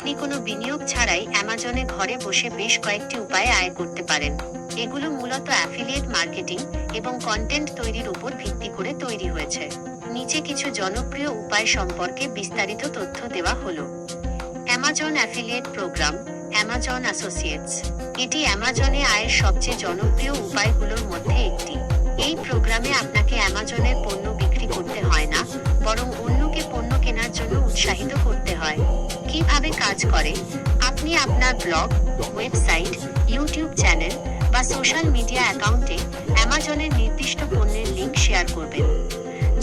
আপনি কোনো বিনিয়োগ ছাড়াই অ্যামাজনে ঘরে বসে বেশ কয়েকটি উপায়ে আয় করতে পারেন। এগুলো মূলত অ্যাফিলিয়েট মার্কেটিং এবং কন্টেন্ট তৈরির উপর ভিত্তি করে তৈরি হয়েছে। নিচে কিছু জনপ্রিয় উপায় সম্পর্কে বিস্তারিত তথ্য দেওয়া হলো। Amazon affiliate programme, Amazon associates. এটি অ্যামাজনে আয়ের সবচেয়ে জনপ্রিয় উপায়গুলোর মধ্যে একটি। এই প্রোগ্রামে আপনাকে অ্যামাজনের পণ্য বিক্রি করতে হয় না, বরং অন্যকে পণ্য কেনার জন্য উৎসাহিত করতে হয়। কিভাবে কাজ করে? আপনি আপনার ব্লগ, ওয়েবসাইট, ইউটিউব চ্যানেল বা সোশ্যাল মিডিয়া অ্যাকাউন্টে অ্যামাজনের নির্দিষ্ট পণ্যের লিঙ্ক শেয়ার করবেন।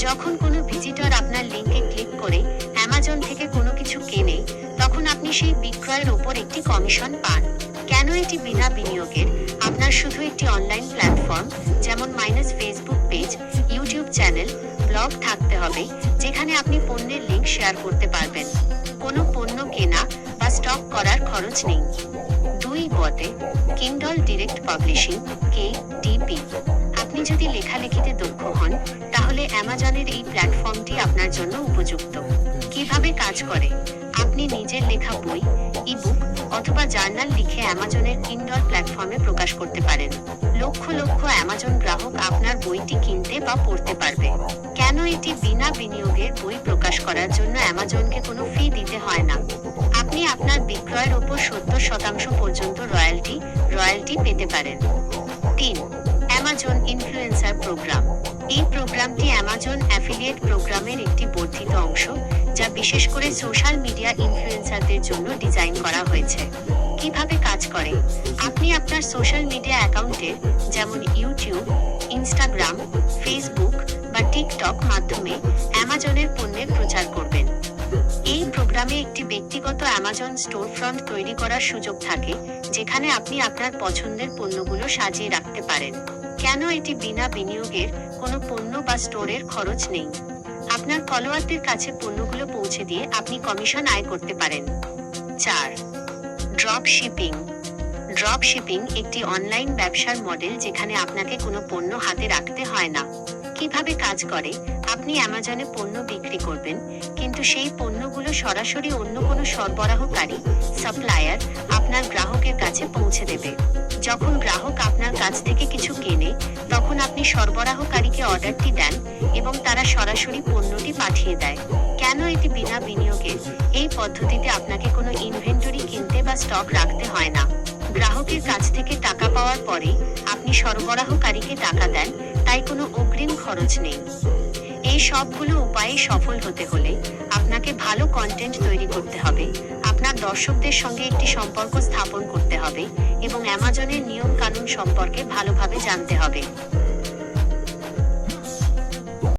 যখন কোনো ভিজিটর আপনার লিঙ্কে ক্লিক করে অ্যামাজন থেকে কোনো কিছু কেনে, তখন আপনি সেই বিক্রয়ের ওপর একটি কমিশন পান। কেন এটি বিনা বিনিয়োগের? আপনার শুধু একটি অনলাইন প্ল্যাটফর্ম যেমন Facebook page, YouTube channel, blog থাকতে হবে, যেখানে আপনি পণ্যের লিঙ্ক শেয়ার করতে পারবেন। কোনো পণ্য কেনা বা স্টক করার খরচ নেই। 2 বটে কিন্ডল ডিরেক্ট পাবলিশিং, KDP। আপনি যদি লেখালেখিতে দক্ষ হন, তাহলে অ্যামাজনের এই প্ল্যাটফর্মটি আপনার জন্য উপযুক্ত। কিভাবে কাজ করে? আপনি নিজের লেখা বই, ইবুক অথবা জার্নাল লিখে অ্যামাজনের কিন্ডল প্ল্যাটফর্মে প্রকাশ করতে পারেন। লক্ষ লক্ষ অ্যামাজন গ্রাহক আপনার বইটি কিনতে বা পড়তে পারবে। কেন এটি বিনা বিনিয়োগের? বই প্রকাশ করার জন্য অ্যামাজনকে কোনো ফি দিতে হয় না। আপনি আপনার বিক্রয়ের ওপর 70% পর্যন্ত রয়্যালটি পেতে পারেন। 3 অ্যামাজন ইনফ্লুয়েন্সার প্রোগ্রাম। এই প্রোগ্রামটি অ্যামাজন অ্যাফিলিয়েট প্রোগ্রামের একটি বর্ধিত অংশ, যা বিশেষ করে সোশ্যাল মিডিয়া ইনফ্লুয়েন্সারদের জন্য ডিজাইন করা হয়েছে। কিভাবে কাজ করে? আপনি আপনার সোশ্যাল মিডিয়া অ্যাকাউন্টের, যেমন ইউটিউব, ইনস্টাগ্রাম, ফেসবুক বা টিকটক মাধ্যমে অ্যামাজনের পণ্যের প্রচার করবেন। এই প্রোগ্রামে একটি ব্যক্তিগত অ্যামাজন স্টোর ফ্রন্ট তৈরি করার সুযোগ থাকে, যেখানে আপনি আপনার পছন্দের পণ্যগুলো সাজিয়ে রাখতে পারেন। কেন এটি বিনা বিনিয়োগের? কোনো পণ্য বা স্টোরের খরচ নেই। আপনার ফলোয়ারদের কাছে পণ্যগুলো পৌঁছে দিয়ে আপনি কমিশন আয় করতে পারেন। 4 ড্রপ শিপিং। ড্রপ শিপিং একটি অনলাইন ব্যবসার মডেল, যেখানে আপনাকে কোনো পণ্য হাতে রাখতে হয় না। কিভাবে কাজ করে? আপনি অ্যামাজনে পণ্য বিক্রি করবেন, কিন্তু সেই পণ্যগুলো সরাসরি অন্য কোনো সরবরাহকারী, সাপ্লায়ার আপনার গ্রাহকের কাছে পৌঁছে দেবে। যখন গ্রাহক আপনার কাছ থেকে কিছু কেনে, তখন আপনি সরবরাহকারীকে অর্ডারটি দেন এবং তারা সরাসরি পণ্যটি পাঠিয়ে দেয়। কেন এটি বিনা বিনিয়োগের? এই পদ্ধতিতে আপনাকে কোনো ইনভেন্টরি কিনতে বা স্টক রাখতে হয় না। গ্রাহকের কাছ থেকে টাকা পাওয়ার পরে আপনি সরবরাহকারীকে টাকা দেন, তাই কোনো অগ্রিম খরচ নেই। এই সবগুলো উপায়ে সফল হতে হলে আপনাকে ভালো কন্টেন্ট তৈরি করতে হবে, আপনার দর্শকদের সঙ্গে একটি সম্পর্ক স্থাপন করতে হবে এবং অ্যামাজনের নিয়ম কানুন সম্পর্কে ভালোভাবে জানতে হবে।